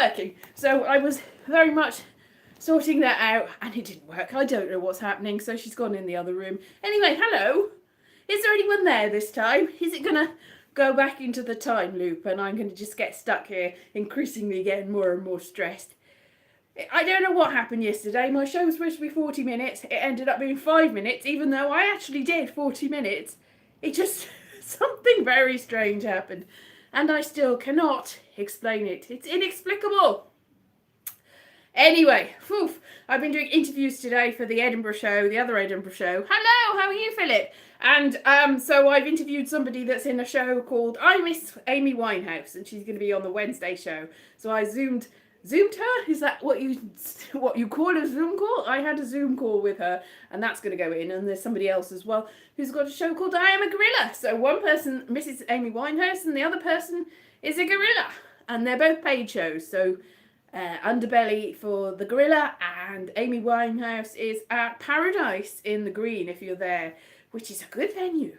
working. So I was very much sorting that out, and it didn't work. I don't know what's happening, so she's gone in the other room. Anyway, hello. Is there anyone there this time? Is it gonna go back into the time loop and I'm gonna just get stuck here, increasingly getting more and more stressed? I don't know what happened yesterday. My show was supposed to be 40 minutes. It ended up being 5 minutes, even though I actually did 40 minutes. It just, something very strange happened. And I still cannot explain it. It's inexplicable. Anyway, I've been doing interviews today for the Edinburgh show, the other Edinburgh show. Hello, how are you, Philip? And so I've interviewed somebody that's in a show called I Miss Amy Winehouse, and she's going to be on the Wednesday show. So I zoomed her? Is that what you call a Zoom call? I had a Zoom call with her, and that's going to go in. And there's somebody else as well who's got a show called I Am a Gorilla. So one person misses Amy Winehouse, and the other person is a gorilla, and they're both paid shows. So Underbelly for the gorilla, and Amy Winehouse is at Paradise in the Green if you're there, which is a good venue.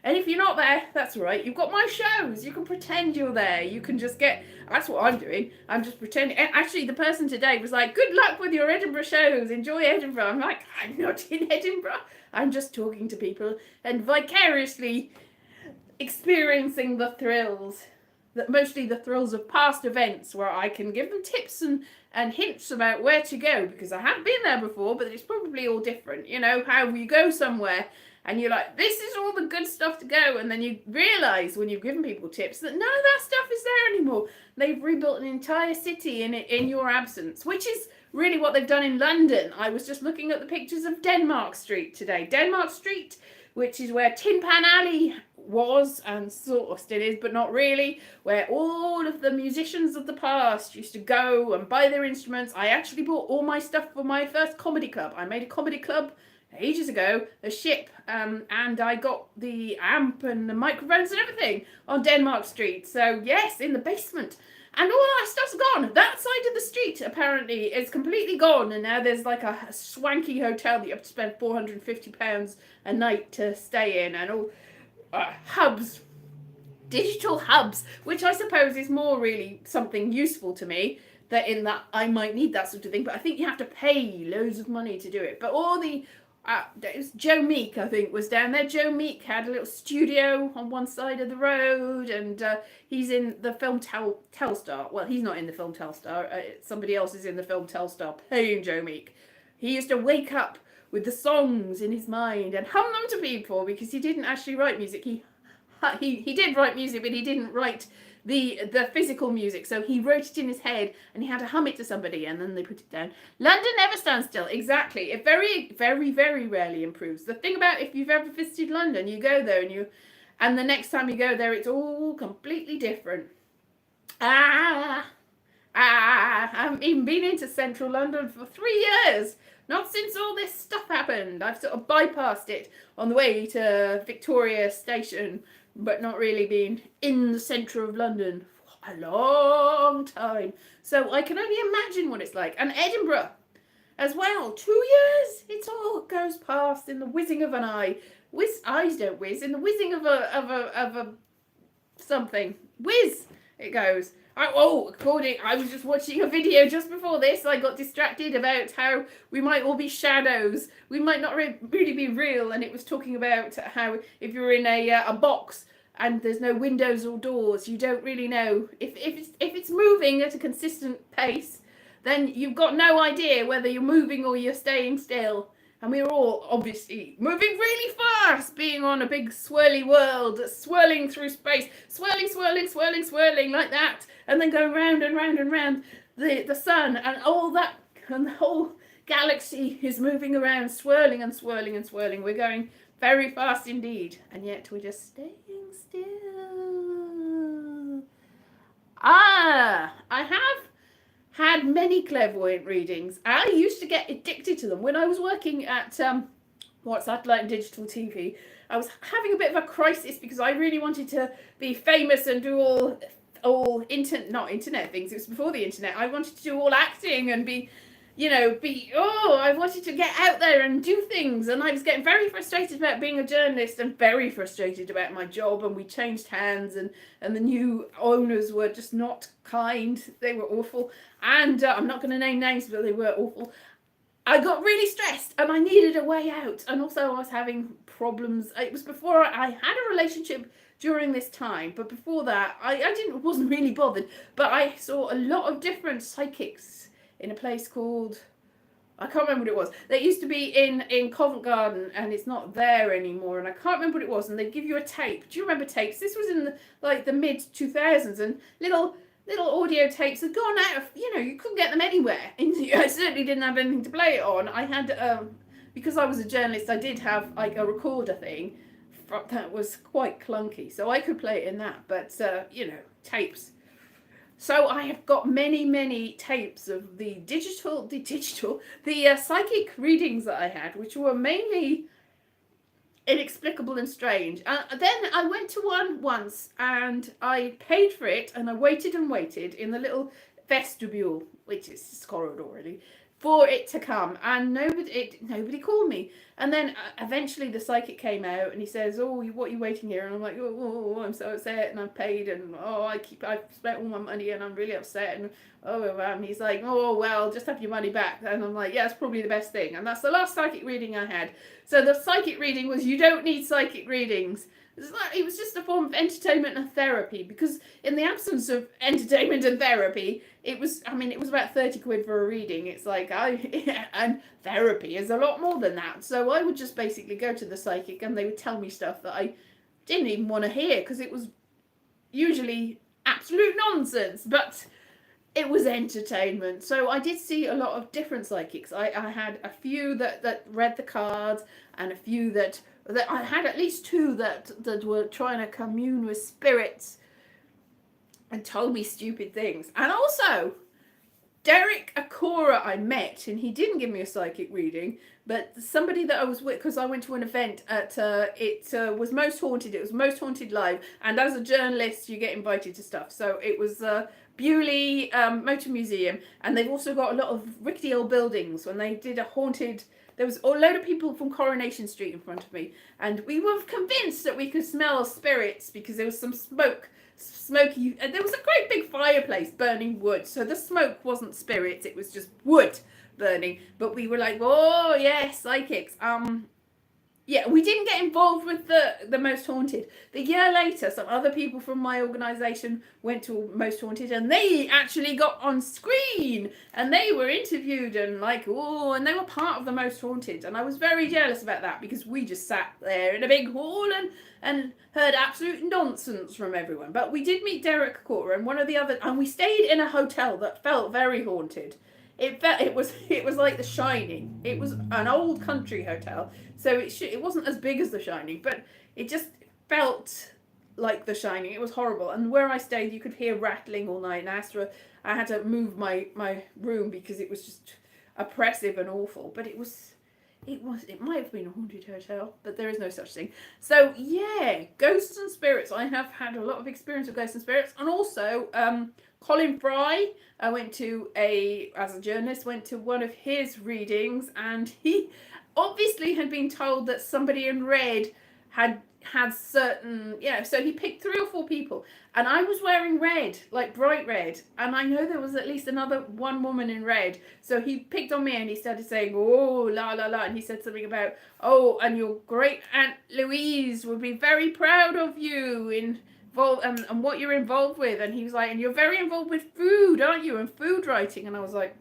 And if you're not there, that's all right. You've got my shows. You can pretend you're there. You can just get... That's what I'm doing. I'm just pretending. Actually, the person today was like, good luck with your Edinburgh shows. Enjoy Edinburgh. I'm like, I'm not in Edinburgh. I'm just talking to people and vicariously experiencing the thrills. Mostly the thrills of past events where I can give them tips and hints about where to go. Because I have been there before, but it's probably all different. You know, how you go somewhere... And you're like, this is all the good stuff to go. And then you realise when you've given people tips that none of that stuff is there anymore. They've rebuilt an entire city in your absence, which is really what they've done in London. I was just looking at the pictures of Denmark Street today. Denmark Street, which is where Tin Pan Alley was and sort of still is, but not really, where all of the musicians of the past used to go and buy their instruments. I actually bought all my stuff for my first comedy club. I made a comedy club ages ago, a ship, and I got the amp and the microphones and everything on Denmark Street. So yes, in the basement, and all that stuff's gone. That side of the street apparently is completely gone, and now there's like a swanky hotel that you have to spend £450 a night to stay in, and all hubs, digital hubs, which I suppose is more really something useful to me. That in that I might need that sort of thing, but I think you have to pay loads of money to do it. But all the it was Joe Meek, I think, was down there. Joe Meek had a little studio on one side of the road, and he's in the film Telstar. Well, he's not in the film Telstar. Somebody else is in the film Telstar playing Joe Meek. He used to wake up with the songs in his mind and hum them to people because he didn't actually write music. He did write music, but he didn't write the physical music, so he wrote it in his head and he had to hum it to somebody and then they put it down. London never stands still. Exactly. It very, very, very rarely improves. The thing about if you've ever visited London, you go there and the next time you go there, it's all completely different. I haven't even been into central London for 3 years. Not since all this stuff happened. I've sort of bypassed it on the way to Victoria Station, but not really been in the centre of London for a long time. So I can only imagine what it's like. And Edinburgh as well. 2 years. It all goes past in the whizzing of an eye. Eyes don't whiz. In the whizzing of a something. Whiz it goes. I was just watching a video just before this. I got distracted about how we might all be shadows. We might not really be real. And it was talking about how if you're in a box and there's no windows or doors, you don't really know if it's moving at a consistent pace. Then you've got no idea whether you're moving or you're staying still. And we're all obviously moving really fast, being on a big swirly world, swirling through space, swirling like that, and then going round and round and round the sun, and all that, and the whole galaxy is moving around, swirling and swirling and swirling. We're going very fast indeed, and yet we're just staying still. I have had many clairvoyant readings. I used to get addicted to them when I was working at satellite and digital TV. I was having a bit of a crisis because I really wanted to be famous and do all not internet things. It was before the internet. I wanted to do all acting and be I wanted to get out there and do things, and I was getting very frustrated about being a journalist and very frustrated about my job, and we changed hands, and the new owners were just not kind. They were awful, and I'm not going to name names, but they were awful. I got really stressed and I needed a way out, and also I was having problems. It was before I had a relationship during this time, but before that wasn't really bothered, but I saw a lot of different psychics in a place called, I can't remember what it was. They used to be in Covent Garden, and it's not there anymore, and I can't remember what it was, and they'd give you a tape. Do you remember tapes? This was in the mid 2000s, and little audio tapes had gone out of, you couldn't get them anywhere. And I certainly didn't have anything to play it on. I had, because I was a journalist, I did have like a recorder thing that was quite clunky, so I could play it in that, but tapes. So I have got many tapes of the psychic readings that I had, which were mainly inexplicable and strange. Then I went to one once, and I paid for it, and I waited in the little vestibule, which is this corridor really, for it to come, and nobody called me. And then eventually the psychic came out, and he says, "Oh, what are you waiting here?" And I'm like, "Oh, I'm so upset, and I've paid, and I've spent all my money, and I'm really upset." And he's like, "Oh, well, just have your money back." And I'm like, "Yeah, it's probably the best thing." And that's the last psychic reading I had. So the psychic reading was, you don't need psychic readings. It was just a form of entertainment and therapy, because in the absence of entertainment and therapy, it was about 30 quid for a reading. It's like, and therapy is a lot more than that. So I would just basically go to the psychic, and they would tell me stuff that I didn't even want to hear, because it was usually absolute nonsense, but it was entertainment. So I did see a lot of different psychics. I had a few that read the cards, and a few that I had at least two that were trying to commune with spirits and told me stupid things. And also, Derek Akora I met, and he didn't give me a psychic reading, but somebody that I was with, because I went to an event at, it was Most Haunted. It was Most Haunted Live, and as a journalist, you get invited to stuff. So it was Bewley Motor Museum, and they've also got a lot of rickety old buildings. When they did a haunted, there was a load of people from Coronation Street in front of me, and we were convinced that we could smell spirits because there was some smoky, there was a great big fireplace burning wood, so the smoke wasn't spirits, it was just wood burning. But we were like, oh yes, psychics. Yeah, we didn't get involved with the Most Haunted. The year later, some other people from my organisation went to Most Haunted, and they actually got on screen, and they were interviewed, and and they were part of the Most Haunted. And I was very jealous about that, because we just sat there in a big hall and heard absolute nonsense from everyone. But we did meet Derek Corker and one of the other, and we stayed in a hotel that felt very haunted. It was like The Shining. It was an old country hotel, so it wasn't as big as The Shining, but it just felt like The Shining. It was horrible. And where I stayed, you could hear rattling all night. And I had to move my room because it was just oppressive and awful. But it might have been a haunted hotel, but there is no such thing. So yeah, ghosts and spirits. I have had a lot of experience with ghosts and spirits, and also Colin Fry. I as a journalist, went to one of his readings, and he obviously had been told that somebody in red had certain, so he picked 3 or 4 people, and I was wearing red, like bright red, and I know there was at least one woman in red, so he picked on me, and he started saying, oh, la la la, and he said something about, oh, and your great aunt Louise would be very proud of you and what you're involved with. And he was like, and you're very involved with food, aren't you, and food writing. And I was like,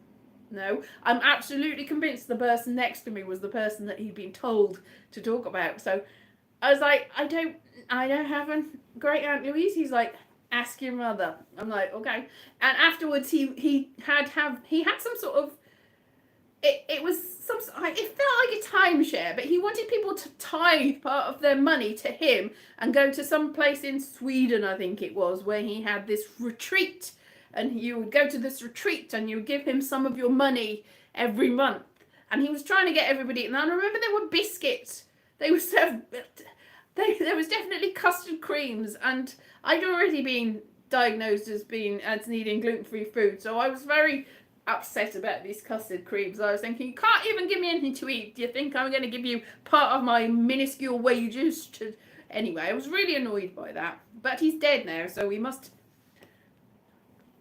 no, I'm absolutely convinced the person next to me was the person that he'd been told to talk about. So I was like, I don't have a great aunt Louise. He's like, ask your mother. I'm like, okay. And afterwards he had some sort of, it felt like a timeshare, but he wanted people to tithe part of their money to him and go to some place in Sweden, I think it was, where he had this retreat, and you would go to this retreat and you would give him some of your money every month. And he was trying to get everybody, and I remember there were biscuits. They were served, there was definitely custard creams, and I'd already been diagnosed as needing gluten-free food, so I was very upset about these custard creams. I was thinking, you can't even give me anything to eat. Do you think I'm going to give you part of my minuscule wages to... Anyway, I was really annoyed by that. But he's dead now, so we must...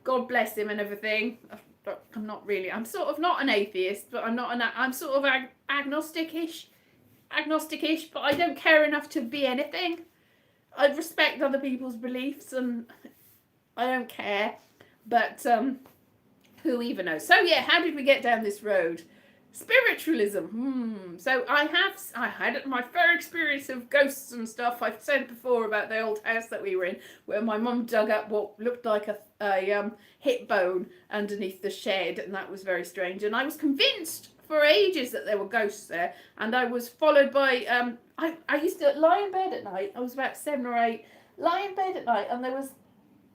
God bless him and everything. I'm not really... I'm sort of not an atheist, but I'm sort of agnostic-ish, but I don't care enough to be anything. I respect other people's beliefs, and I don't care. But, who even knows? So yeah, how did we get down this road? Spiritualism. So I had my fair experience of ghosts and stuff. I've said before about the old house that we were in, where my mum dug up what looked like a hip bone underneath the shed, and that was very strange. And I was convinced for ages that there were ghosts there, and I was followed by I used to lie in bed at night. I was about 7 or 8, lie in bed at night, and there was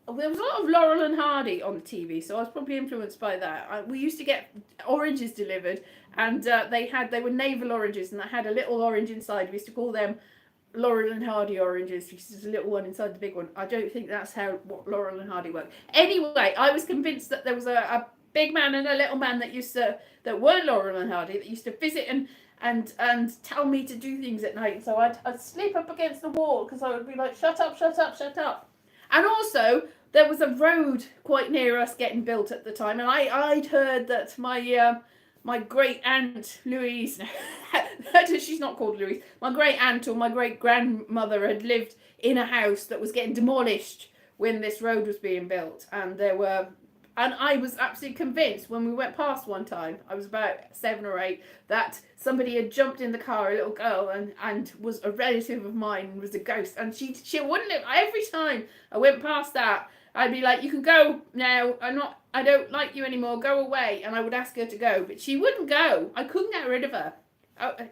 a lot of Laurel and Hardy on the TV, so I was probably influenced by that. We used to get oranges delivered, and they were navel oranges, and I had a little orange inside. We used to call them Laurel and Hardy oranges, which is a little one inside the big one. I don't think that's what Laurel and Hardy work. Anyway, I was convinced that there was a big man and a little man that weren't Laurel and Hardy, that used to visit and tell me to do things at night. So I'd sleep up against the wall because I would be like, shut up, shut up, shut up. And also, there was a road quite near us getting built at the time, and I'd heard that my great aunt Louise, she's not called Louise, my great aunt or my great grandmother had lived in a house that was getting demolished when this road was being built, and I was absolutely convinced when we went past one time, I was about 7 or 8, that somebody had jumped in the car, a little girl, and was a relative of mine and was a ghost. And she wouldn't live. Every time I went past that, I'd be like, you can go now. I don't like you anymore. Go away. And I would ask her to go, but she wouldn't go. I couldn't get rid of her.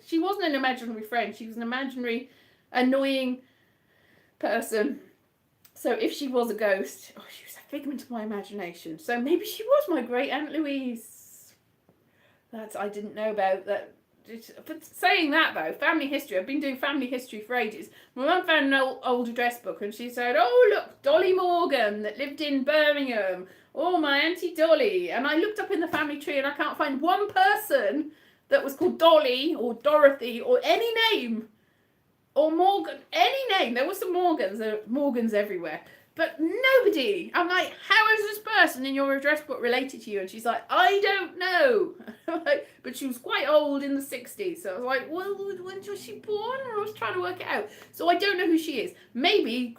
She wasn't an imaginary friend. She was an imaginary, annoying person. So if she was a ghost, she was a figment of my imagination. So maybe she was my great Aunt Louise. I didn't know about that. But saying that though, family history, I've been doing family history for ages. My mum found an old address book and she said, oh look, Dolly Morgan that lived in Birmingham. Oh, my Auntie Dolly. And I looked up in the family tree and I can't find one person that was called Dolly or Dorothy or any name. Or Morgan, any name. There were some Morgans everywhere. But nobody. I'm like, how is this person in your address book related to you? And she's like, I don't know. But she was quite old in the 60s. So I was like, well, when was she born? I was trying to work it out. So I don't know who she is. Maybe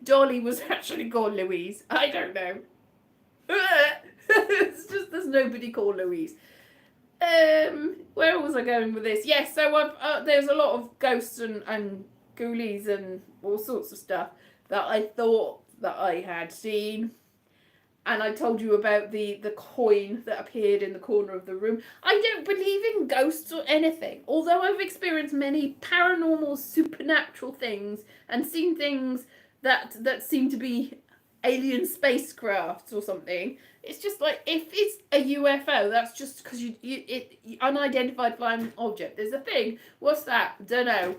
Dolly was actually called Louise. I don't know. It's just there's nobody called Louise. Where was I going with this? Yes, so there's a lot of ghosts and ghoulies and all sorts of stuff that I thought that I had seen. And I told you about the coin that appeared in the corner of the room. I don't believe in ghosts or anything. Although I've experienced many paranormal, supernatural things and seen things that seem to be alien spacecrafts or something. It's just like, if it's a UFO, that's just because it unidentified flying object. There's a thing. What's that? Don't know.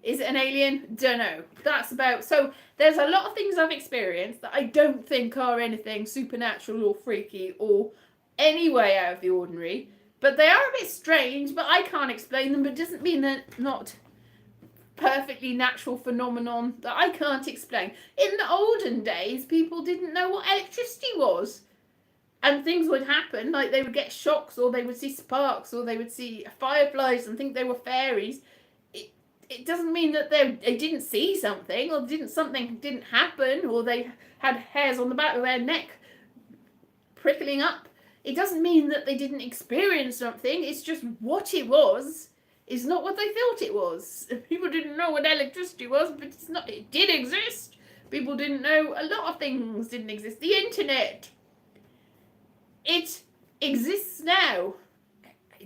Is it an alien? Don't know. That's about... So there's a lot of things I've experienced that I don't think are anything supernatural or freaky or any way out of the ordinary. But they are a bit strange, but I can't explain them. But it doesn't mean they're not perfectly natural phenomenon that I can't explain. In the olden days, people didn't know what electricity was. And things would happen, like they would get shocks or they would see sparks or they would see fireflies and think they were fairies. It doesn't mean that they didn't see something or something didn't happen or they had hairs on the back of their neck prickling up. It doesn't mean that they didn't experience something. It's just what it was is not what they thought it was. People didn't know what electricity was, but it's not. It did exist. People didn't know a lot of things didn't exist. The internet. It exists now.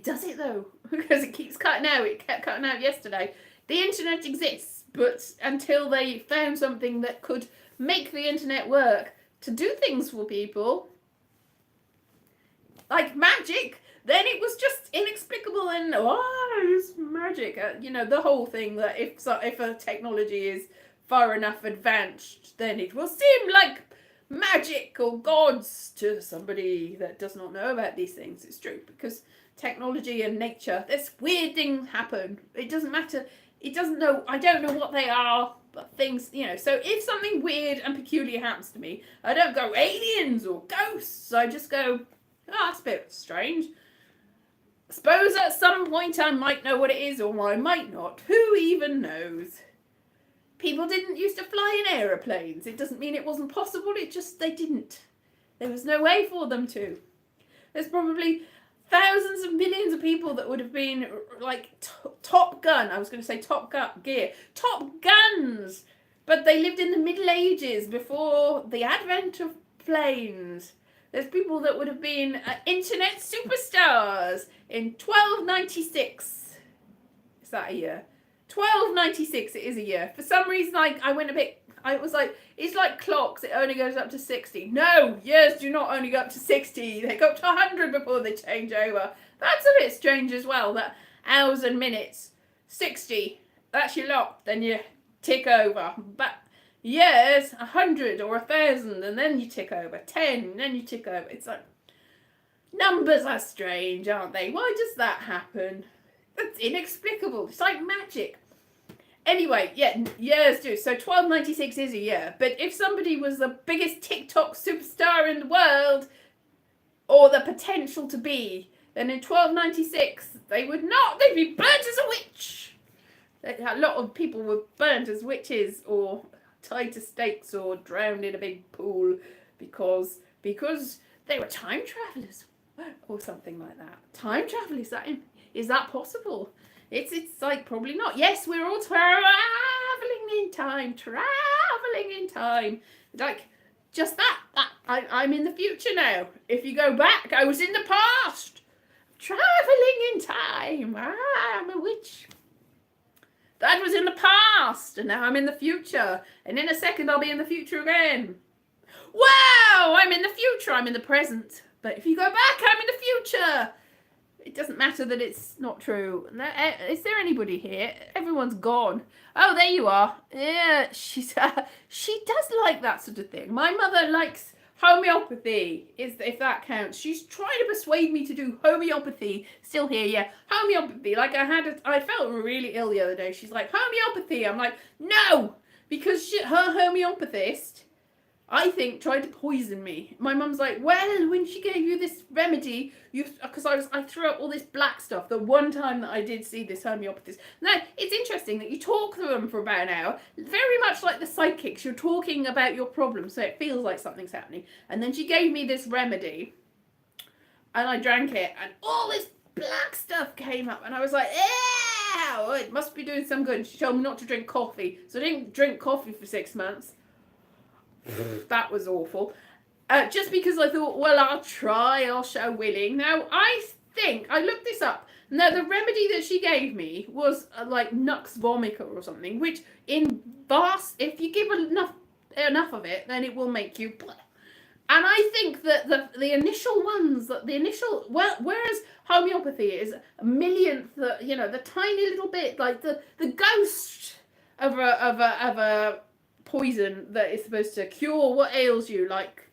Does it though? Because it keeps cutting out. It kept cutting out yesterday. The internet exists, but until they found something that could make the internet work to do things for people, like magic, then it was just inexplicable and, it's magic. The whole thing that if a technology is far enough advanced, then it will seem like magic or gods to somebody that does not know about these things. It's true, because technology and nature, there's weird things happen. It doesn't matter. It doesn't know. I don't know what they are, but things, So if something weird and peculiar happens to me, I don't go aliens or ghosts. I just go, oh, that's a bit strange. Suppose at some point I might know what it is, or I might not. Who even knows? People didn't used to fly in aeroplanes. It doesn't mean it wasn't possible. It just, they didn't. There was no way for them to. There's probably thousands of millions of people that would have been like Top Gun. I was going to say Top Gear. Top Guns! But they lived in the Middle Ages before the advent of planes. There's people that would have been internet superstars in 1296. Is that a year? 1296, it is a year. For some reason, I went a bit, I was like, it's like clocks, it only goes up to 60. No, years do not only go up to 60. They go up to 100 before they change over. That's a bit strange as well, that hours and minutes. 60, that's your lot, then you tick over. But years, 100 or 1,000, and then you tick over. 10, and then you tick over. It's like, numbers are strange, aren't they? Why does that happen? It's inexplicable. It's like magic. Anyway, yeah, years do. So 1296 is a year. But if somebody was the biggest TikTok superstar in the world, or the potential to be, then in 1296, they would not. They'd be burnt as a witch. A lot of people were burnt as witches, or tied to stakes, or drowned in a big pool because they were time travelers, or something like that. Time travel, is that possible? It's like probably not. Yes, we're all traveling in time. Like just that. I'm in the future now. If you go back, I was in the past. Traveling in time. I'm a witch. That was in the past, and now I'm in the future. And in a second, I'll be in the future again. Wow, I'm in the future. I'm in the present. But if you go back, I'm in the future. It doesn't matter that it's not true. Is there anybody here? Everyone's gone. Oh, there you are. Yeah, she does like that sort of thing. My mother likes homeopathy, if that counts. She's trying to persuade me to do homeopathy. Still here, yeah. Homeopathy. Like I felt really ill the other day. She's like, homeopathy. I'm like, no! Because her homeopathist, I think, tried to poison me. My mum's like, well, when she gave you this remedy, because I threw up all this black stuff the one time that I did see this homeopathist. Now, it's interesting that you talk to them for about an hour, very much like the psychics. You're talking about your problem, so it feels like something's happening. And then she gave me this remedy, and I drank it, and all this black stuff came up, and I was like, ew, it must be doing some good. She told me not to drink coffee, so I didn't drink coffee for 6 months. That was awful. Just because I thought, well, I'll try, I'll show willing. Now, I think, I looked this up. Now, the remedy that she gave me was like Nux vomica or something, which if you give enough of it, then it will make you bleh. And I think that the initial ones, whereas homeopathy is a millionth, the tiny little bit, like the ghost of a poison that is supposed to cure what ails you, like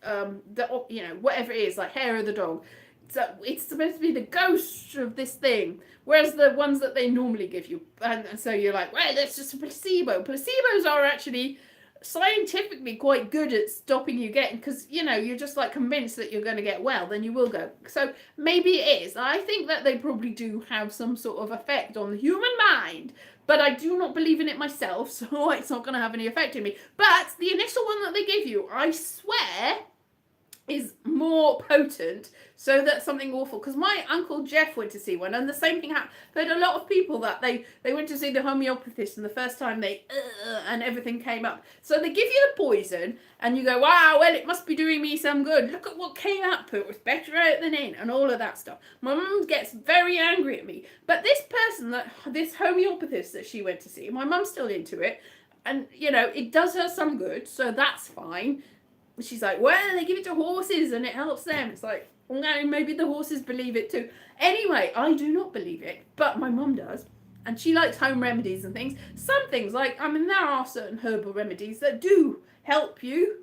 whatever it is, like hair of the dog. So it's supposed to be the ghost of this thing, whereas the ones that they normally give you, and so you're like, well, that's just a placebo. Placebos are actually scientifically quite good at stopping you getting, because you're just like convinced that you're going to get well, then you will go. So maybe it is. I think that they probably do have some sort of effect on the human mind, but I do not believe in it myself, so it's not going to have any effect on me. But the initial one that they give you, I swear, is more potent, so that's something awful. Because my Uncle Jeff went to see one, and the same thing happened. But a lot of people that they went to see the homeopathist, and the first time and everything came up. So they give you the poison, and you go, wow, well, it must be doing me some good. Look at what came up. It was better out than in, and all of that stuff. My mum gets very angry at me. But this homeopathist that she went to see, my mum's still into it, and it does her some good, so that's fine. She's like, well, they give it to horses and it helps them. It's like, well, no, maybe the horses believe it too. Anyway, I do not believe it, but my mum does. And she likes home remedies and things. Some things, there are certain herbal remedies that do help you.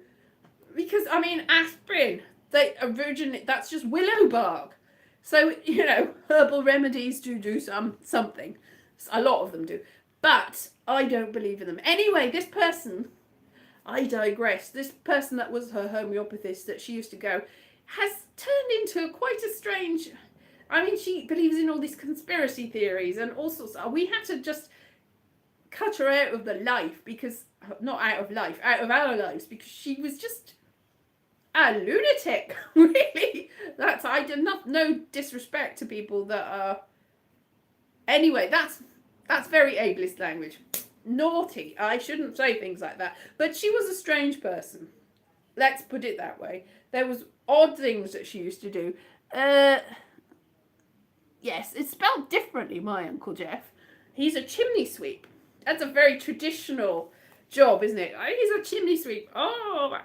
because I mean aspirin, they originally, that's just willow bark. So, you know, herbal remedies do something. A lot of them do. But I don't believe in them. Anyway, this person, I digress. This person that was her homeopathist that she used to go has turned into quite a strange. I mean, she believes in all these conspiracy theories and all sorts. We had to just cut her out of the life because, not out of life, out of our lives, because she was just a lunatic. Really, that's, I do not, no disrespect to people that are. Anyway, that's very ableist language. Naughty. I shouldn't say things like that. But she was a strange person. Let's put it that way. There was odd things that she used to do. Yes, it's spelled differently, my Uncle Jeff. He's a chimney sweep. That's a very traditional job, isn't it? He's a chimney sweep. Oh,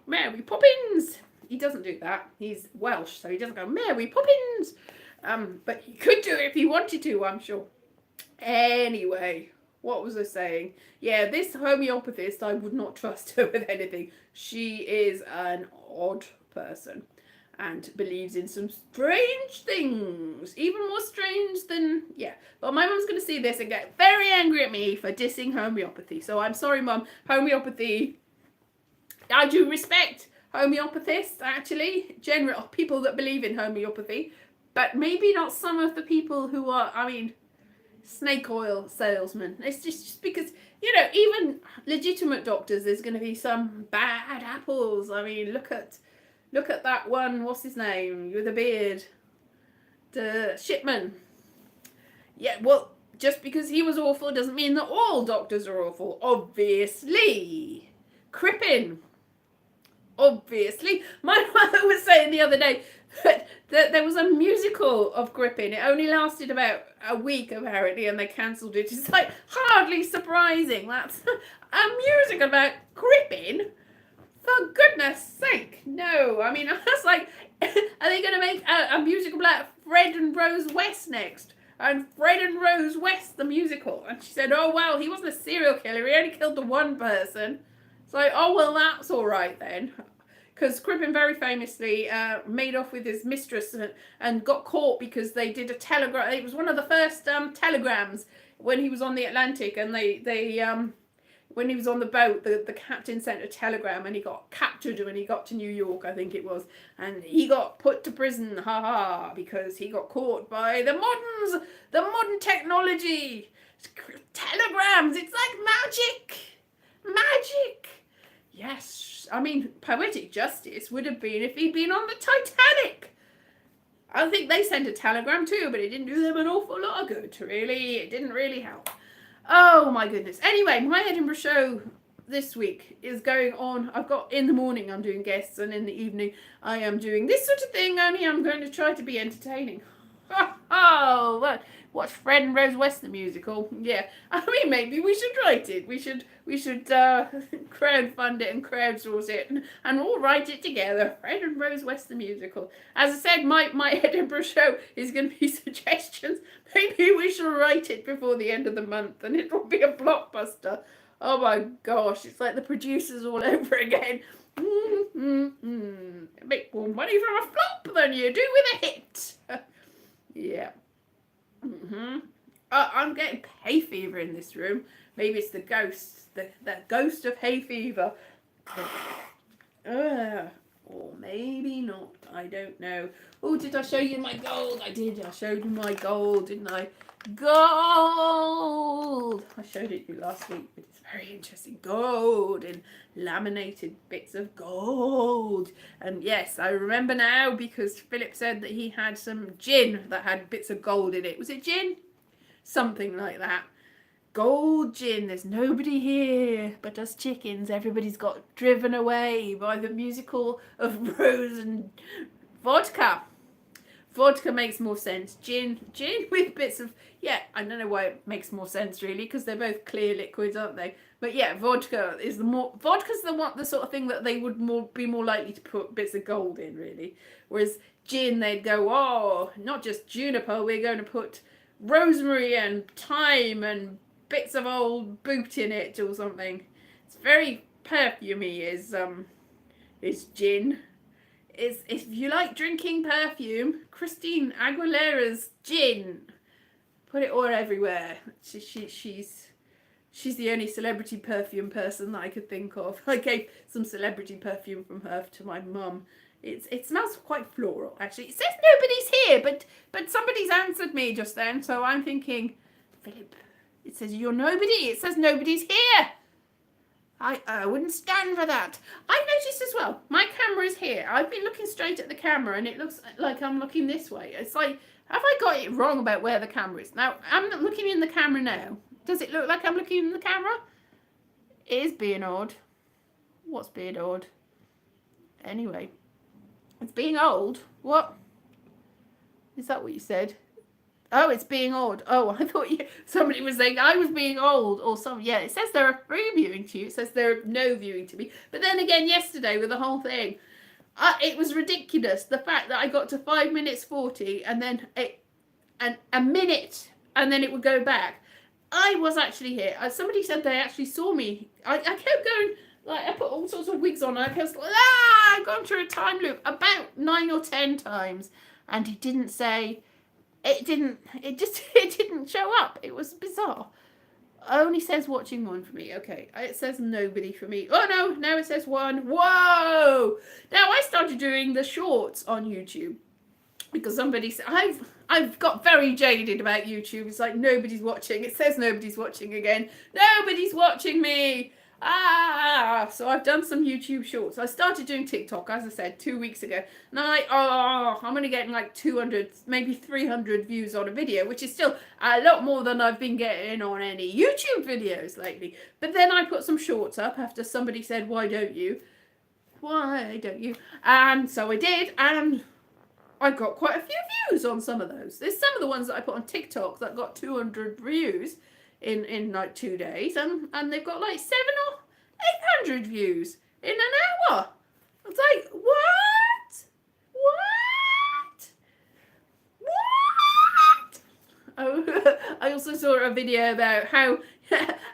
Mary Poppins. He doesn't do that. He's Welsh, so he doesn't go, Mary Poppins. But he could do it if he wanted to, I'm sure. Anyway, what was I saying? Yeah, this homeopathist, I would not trust her with anything. She is an odd person and believes in some strange things. Even more strange than, yeah. But my mum's going to see this and get very angry at me for dissing homeopathy. So I'm sorry, Mum. Homeopathy, I do respect homeopathists, actually. General people that believe in homeopathy. But maybe not some of the people who are, I mean, snake oil salesmen. It's just because, you know, even legitimate doctors, there's going to be some bad apples. I mean, look at that one, what's his name, with a beard, the Shipman. Yeah, well, just because he was awful doesn't mean that all doctors are awful, obviously. Crippen, obviously. My mother was saying the other day that there was a musical of Crippen. It only lasted about a week, apparently, and they cancelled it. It's like hardly surprising. That's a musical about Crippen. For goodness sake, no. I mean, I was like, are they going to make a musical about Fred and Rose West next? And Fred and Rose West, the musical. And she said, oh, well, he wasn't a serial killer. He only killed the one person. It's like, oh, well, that's all right then. Because Crippen very famously made off with his mistress and got caught because they did a telegram. It was one of the first telegrams when he was on the Atlantic, and they when he was on the boat, the captain sent a telegram and he got captured when he got to New York, I think it was. And he got put to prison, because he got caught by the modern technology. Telegrams, it's like magic. Yes, I mean, poetic justice would have been if he'd been on the Titanic. I think they sent a telegram too, but it didn't do them an awful lot of good, really. It didn't really help. Oh my goodness. Anyway, my Edinburgh show this week is going on. I've got, in the morning I'm doing guests, and in the evening I am doing this sort of thing, only I'm going to try to be entertaining. Oh, what? Watch Fred and Rose West the musical. Yeah, I mean, maybe we should write it. We should crowdfund it and crowdsource it and all write it together. Fred and Rose West the musical. As I said, my Edinburgh show is going to be suggestions. Maybe we shall write it before the end of the month, and it will be a blockbuster. Oh my gosh, it's like the producers all over again. Make more money from a flop than you do with a hit. Yeah. I'm getting hay fever in this room. Maybe it's the ghost, the ghost of hay fever. Or maybe not. I don't know. Oh, did I show you my gold? I did. I showed you my gold, didn't I? Gold! I showed it you last week, but it's very interesting. Gold and laminated bits of gold. And yes, I remember now because Philip said that he had some gin that had bits of gold in it. Was it gin? Something like that. Gold gin. There's nobody here but us chickens. Everybody's got driven away by the musical of Rose and vodka. Vodka makes more sense. Gin with bits of, yeah, I don't know why it makes more sense really, because they're both clear liquids, aren't they? But yeah, vodka's the sort of thing that they would be more likely to put bits of gold in, really. Whereas gin, they'd go, oh, not just juniper, we're going to put rosemary and thyme and bits of old boot in it or something. It's very perfumey, It's gin. It's, if you like drinking perfume, Christine Aguilera's gin. Put it all everywhere. She's the only celebrity perfume person that I could think of. I gave some celebrity perfume from her to my mum. It smells quite floral, actually. It says nobody's here, but somebody's answered me just then, so I'm thinking, Philip, it says you're nobody. It says nobody's here. I wouldn't stand for that. I noticed as well, my camera is here. I've been looking straight at the camera and it looks like I'm looking this way. It's like, have I got it wrong about where the camera is? Now, I'm not looking in the camera now. Does it look like I'm looking in the camera? It is being odd. What's being odd? Anyway, it's being old. What? Is that what you said? Oh, it's being odd. Oh, I thought somebody was saying I was being old or something. Yeah, it says there are 3 viewing to you. It says there are no viewing to me. But then again, yesterday with the whole thing, it was ridiculous. The fact that I got to 5 minutes 40 and then a minute and then it would go back. I was actually here. Somebody said they actually saw me. I kept going, like, I put all sorts of wigs on. And I kept like, I've gone through a time loop about 9 or 10 times. And it didn't say... It didn't show up. It was bizarre. Only says watching 1 for me. Okay, it says nobody for me. Oh no, now it says 1. Whoa! Now I started doing the shorts on YouTube because somebody said I've got very jaded about YouTube. It's like nobody's watching. It says nobody's watching again. Nobody's watching me. So I've done some YouTube shorts. I started doing TikTok, as I said, 2 weeks ago. And I'm only getting like 200, maybe 300 views on a video, which is still a lot more than I've been getting on any YouTube videos lately. But then I put some shorts up after somebody said, why don't you? Why don't you? And so I did, and I got quite a few views on some of those. There's some of the ones that I put on TikTok that got 200 views in like 2 days, and they've got like 700 or 800 views in an hour. It's like, what? Oh, I also saw a video about how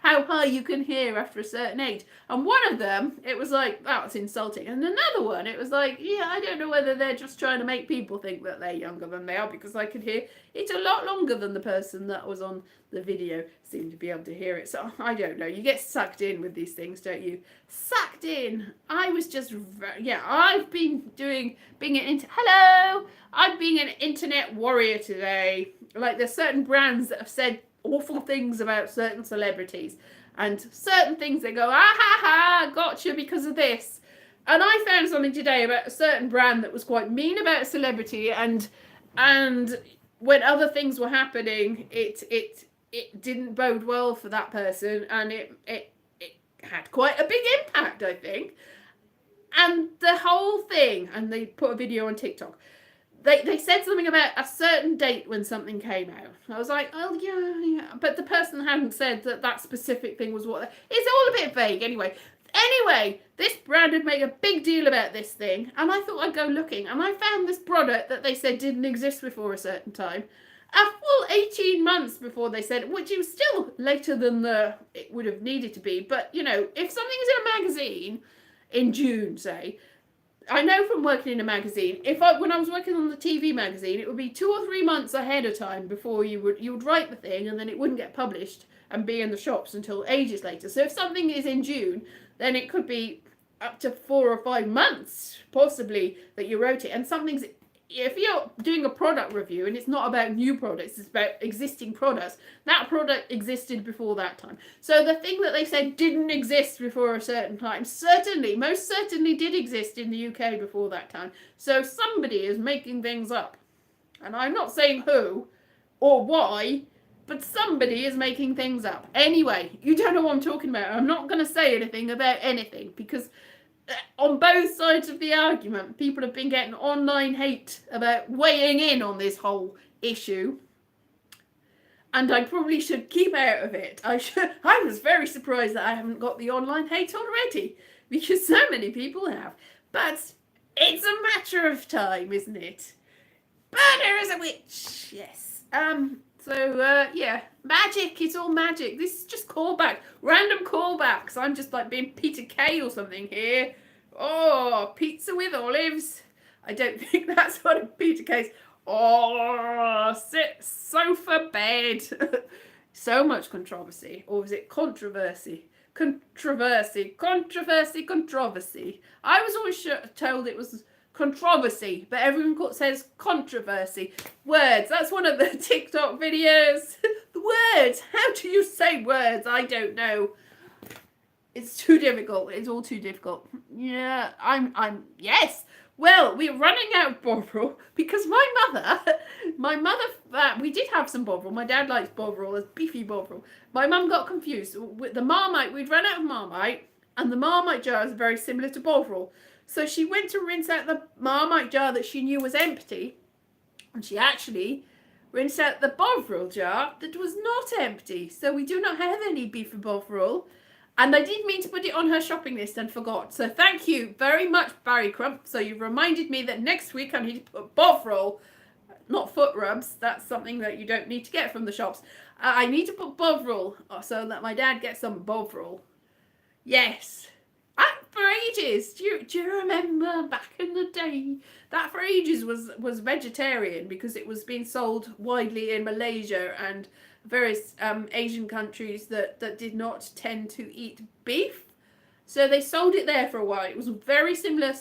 high you can hear after a certain age, and one of them, it was like, that's insulting, and another one, it was like, yeah, I don't know whether they're just trying to make people think that they're younger than they are, because I could hear it a lot longer than the person that was on the video seemed to be able to hear it. So I don't know, you get sucked in with these things, don't you? Sucked in. I was just, I've been being an internet warrior today. Like, there's certain brands that have said awful things about certain celebrities, and certain things they go, gotcha because of this. And I found something today about a certain brand that was quite mean about a celebrity, and when other things were happening, it didn't bode well for that person, and it had quite a big impact, I think. And the whole thing, and they put a video on TikTok, they said something about a certain date when something came out. I was like, oh yeah, but the person hadn't said that specific thing was what. It's all a bit vague anyway. Anyway, this brand had made a big deal about this thing, and I thought I'd go looking, and I found this product that they said didn't exist before a certain time. A full 18 months before they said, which was still later than it would have needed to be. But, you know, if something is in a magazine in June, say, I know from working in a magazine, when I was working on the TV magazine, it would be 2 or 3 months ahead of time before you would write the thing, and then it wouldn't get published and be in the shops until ages later. So if something is in June, then it could be up to 4 or 5 months, possibly, that you wrote it. And if you're doing a product review and it's not about new products, it's about existing products, that product existed before that time. So the thing that they said didn't exist before a certain time, most certainly did exist in the UK before that time. So somebody is making things up. And I'm not saying who or why, but somebody is making things up. Anyway, you don't know what I'm talking about. I'm not going to say anything about anything, because on both sides of the argument, people have been getting online hate about weighing in on this whole issue. And I probably should keep out of it. I was very surprised that I haven't got the online hate already, because so many people have. But it's a matter of time, isn't it? Better as a witch, yes. Yeah, magic, it's all magic. This is just callback, random callbacks. I'm just like being Peter Kay or something here. Oh, pizza with olives. I don't think that's what a pizza case. Oh, sit sofa bed. So much controversy. Or was it controversy? Controversy. I was always told it was controversy, but everyone says controversy. Words. That's one of the TikTok videos. The words. How do you say words? I don't know. It's too difficult. It's all too difficult. Yeah, yes. Well, we're running out of Bovril because my mother, we did have some Bovril. My dad likes Bovril, as beefy Bovril. My mum got confused with the Marmite. We'd run out of Marmite, and the Marmite jar is very similar to Bovril. So she went to rinse out the Marmite jar that she knew was empty, and she actually rinsed out the Bovril jar that was not empty. So we do not have any beef and Bovril. And I did mean to put it on her shopping list and forgot. So thank you very much, Barry Crump. So you've reminded me that next week I need to put Bovril, not foot rubs. That's something that you don't need to get from the shops. I need to put Bovril so that my dad gets some Bovril. Yes. For ages. Do you remember back in the day? That for ages was vegetarian because it was being sold widely in Malaysia and various Asian countries that did not tend to eat beef. So they sold it there for a while. It was a very similar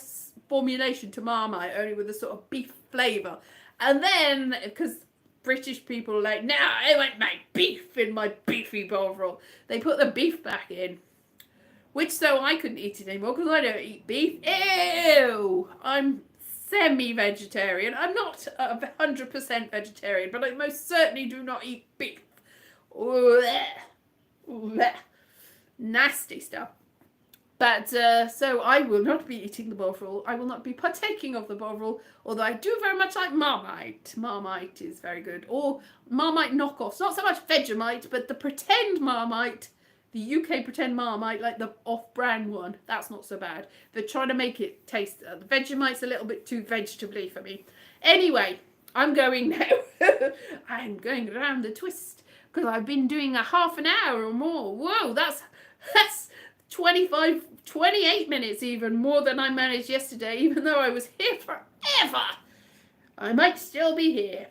formulation to Marmite, only with a sort of beef flavour. And then, because British people are like, no, I want my beef in my beefy Bovril, they put the beef back in. Which so I couldn't eat it anymore because I don't eat beef. Ew! I'm semi-vegetarian. I'm not 100% vegetarian, but I most certainly do not eat beef. Nasty stuff. But so I will not be eating the Bovril. I will not be partaking of the Bovril, although I do very much like Marmite. Marmite is very good. Or Marmite knockoffs. Not so much Vegemite, but the pretend Marmite. The UK pretend Marmite, like the off-brand one. That's not so bad. They're trying to make it taste... the Vegemite's a little bit too vegetably for me.28 I'm going now. I'm going around the twist because I've been doing a half an hour or more. Whoa, that's 28 minutes even more than I managed yesterday, even though I was here forever. I might still be here.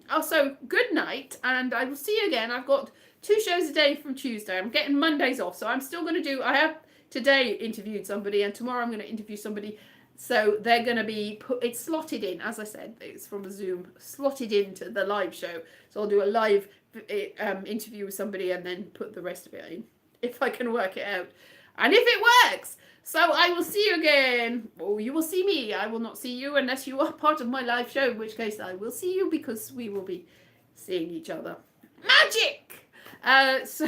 Also, good night, and I will see you again. I've got 2 shows a day from Tuesday. I'm getting Mondays off, so I'm still going to do... I have today interviewed somebody, and tomorrow I'm going to interview somebody. So they're going to be it's slotted in, as I said, it's from a Zoom, slotted into the live show. So I'll do a live interview with somebody and then put the rest of it in, if I can work it out. And if it works, so I will see you again. Or you will see me. I will not see you unless you are part of my live show, in which case I will see you because we will be seeing each other. Magic! So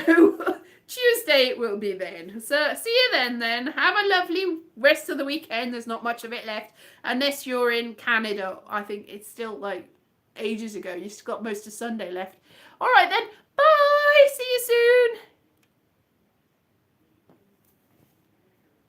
Tuesday it will be then. So see you then. Have a lovely rest of the weekend. There's not much of it left. Unless you're in Canada. I think it's still like ages ago. You've got most of Sunday left. All right then.